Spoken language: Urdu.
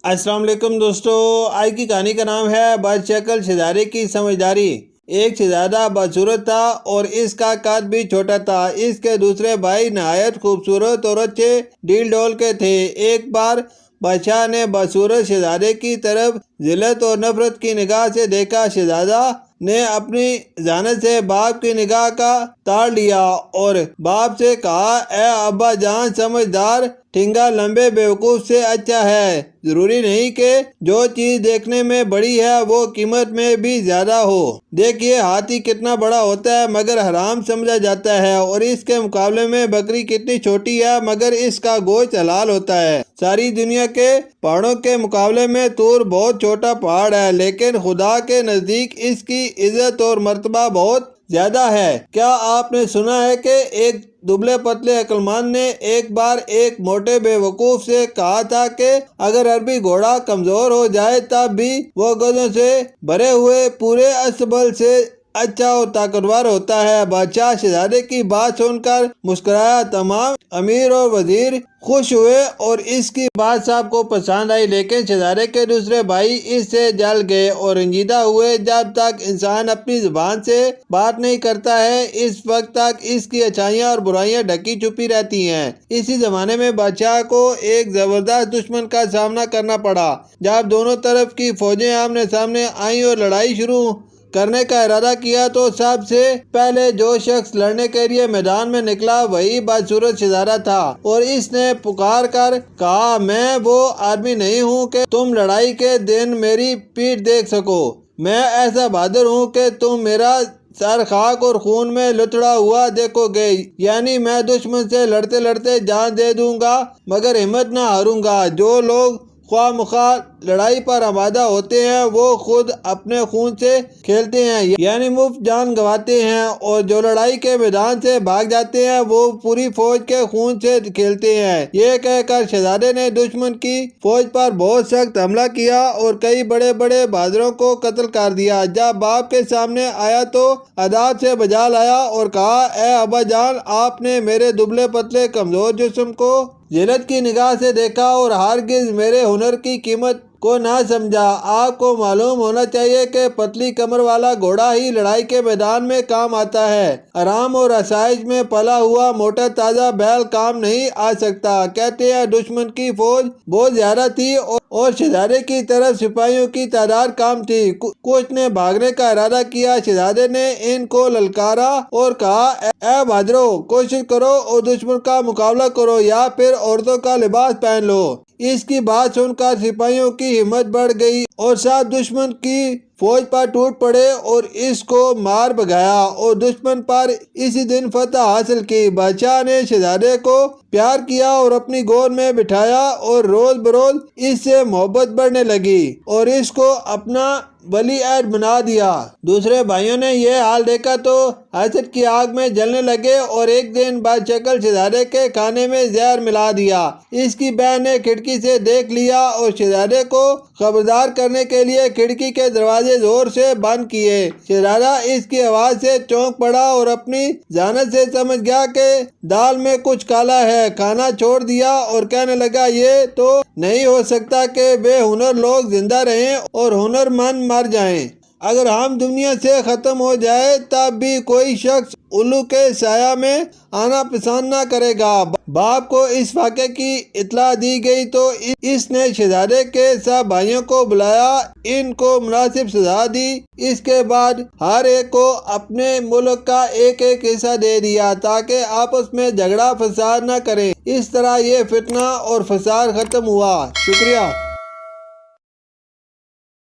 السلام علیکم دوستو، آج کی کہانی کا نام ہے بدشکل شہزادے کی سمجھداری۔ ایک شہزادہ بدصورت تھا اور اس کا قد بھی چھوٹا تھا۔ اس کے دوسرے بھائی نہایت خوبصورت اور اچھے ڈیل ڈول کے تھے۔ ایک بار بادشاہ نے بدصورت شہزادے کی طرف ذلت اور نفرت کی نگاہ سے دیکھا۔ شہزادہ نے اپنی ذہانت سے باپ کی نگاہ کا تاڑ لیا اور باپ سے کہا، اے ابا جان، سمجھدار ٹھنگا لمبے بیوقوف سے اچھا ہے۔ ضروری نہیں کہ جو چیز دیکھنے میں بڑی ہے وہ قیمت میں بھی زیادہ ہو۔ دیکھیے ہاتھی کتنا بڑا ہوتا ہے مگر حرام سمجھا جاتا ہے، اور اس کے مقابلے میں بکری کتنی چھوٹی ہے مگر اس کا گوشت حلال ہوتا ہے۔ ساری دنیا کے پہاڑوں کے مقابلے میں طور بہت چھوٹا پہاڑ ہے، لیکن خدا کے نزدیک اس کی عزت اور مرتبہ بہت زیادہ ہے۔ کیا آپ نے سنا ہے کہ ایک دبلے پتلے عقلمند نے ایک بار ایک موٹے بے وقوف سے کہا تھا کہ اگر عربی گھوڑا کمزور ہو جائے تب بھی وہ گدھوں سے بھرے ہوئے پورے اسبل سے اچھا اور طاقتور ہوتا ہے۔ بادشاہ شہزادے کی بات سن کر مسکرایا۔ تمام امیر اور وزیر خوش ہوئے اور اس کی بات سب کو پسند آئی، لیکن شہزادے کے دوسرے بھائی اس سے جل گئے اور رنجیدہ ہوئے۔ جب تک انسان اپنی زبان سے بات نہیں کرتا ہے اس وقت تک اس کی اچھائیاں اور برائیاں ڈھکی چھپی رہتی ہیں۔ اسی زمانے میں بادشاہ کو ایک زبردست دشمن کا سامنا کرنا پڑا۔ جب دونوں طرف کی فوجیں آمنے سامنے آئیں اور لڑائی شروع کرنے کا ارادہ کیا تو سب سے پہلے جو شخص لڑنے کے لیے میدان میں نکلا وہی بدصورت شہزادہ تھا، اور اس نے پکار کر کہا، میں وہ آدمی نہیں ہوں کہ تم لڑائی کے دن میری پیٹھ دیکھ سکو۔ میں ایسا بہادر ہوں کہ تم میرا سر خاک اور خون میں لتڑا ہوا دیکھو گے، یعنی میں دشمن سے لڑتے لڑتے جان دے دوں گا مگر ہمت نہ ہاروں گا۔ جو لوگ خواہ مخواہ لڑائی پر آمادہ ہوتے ہیں وہ خود اپنے خون سے کھیلتے ہیں، یعنی مفت جان گنواتے ہیں، اور جو لڑائی کے میدان سے بھاگ جاتے ہیں وہ پوری فوج کے خون سے کھیلتے ہیں۔ یہ کہہ کر شہزادے نے دشمن کی فوج پر بہت سخت حملہ کیا اور کئی بڑے بڑے بہادروں کو قتل کر دیا۔ جب باپ کے سامنے آیا تو ادب سے بجا لایا اور کہا، اے ابا جان، آپ نے میرے دبلے پتلے کمزور جسم کو ذلت کی نگاہ سے دیکھا اور ہرگز میرے ہنر کی قیمت کو نہ سمجھا۔ آپ کو معلوم ہونا چاہیے کہ پتلی کمر والا گھوڑا ہی لڑائی کے میدان میں کام آتا ہے۔ آرام اور آسائش میں پلا ہوا موٹا تازہ بیل کام نہیں آ سکتا۔ کہتے ہیں دشمن کی فوج بہت زیادہ تھی اور شہزادے کی طرف سپاہیوں کی تعداد کم تھی۔ کچھ نے بھاگنے کا ارادہ کیا۔ شہزادے نے ان کو للکارا اور کہا، اے بہادرو، کوشش کرو اور دشمن کا مقابلہ کرو یا پھر عورتوں کا لباس پہن لو۔ اس کی بات سن کر سپاہیوں کی ہمت بڑھ گئی اور سب دشمن کی فوج پر ٹوٹ پڑے اور اس کو مار بھگایا اور دشمن پر اسی دن فتح حاصل کی۔ بادشاہ نے شہزادے کو پیار کیا اور اپنی گود میں بٹھایا اور روز بروز اس سے محبت بڑھنے لگی اور اس کو اپنا ولی عہد بنا دیا۔ دوسرے بھائیوں نے یہ حال دیکھا تو حسد کی آگ میں جلنے لگے اور ایک دن بدشکل شہزادے کے کھانے میں زہر ملا دیا۔ اس کی بہن نے کھڑکی سے دیکھ لیا اور شہزادے کو خبردار کرنے کے لیے کھڑکی کے دروازے زور سے بند کیے۔ شہزادہ اس کی آواز سے چونک پڑا اور اپنی ذہانت سے سمجھ گیا کہ دال میں کچھ کالا ہے۔ کھانا چھوڑ دیا اور کہنے لگا، یہ تو نہیں ہو سکتا کہ بے ہنر لوگ زندہ رہیں اور ہنر مند مر جائیں۔ اگر ہم دنیا سے ختم ہو جائے تب بھی کوئی شخص الو کے سایہ میں آنا پسند نہ کرے گا۔ باپ کو اس واقعے کی اطلاع دی گئی تو اس نے شہزادے کے سب بھائیوں کو بلایا، ان کو مناسب سزا دی۔ اس کے بعد ہر ایک کو اپنے ملک کا ایک ایک حصہ دے دیا تاکہ آپس میں جھگڑا فساد نہ کریں۔ اس طرح یہ فتنہ اور فساد ختم ہوا۔ شکریہ۔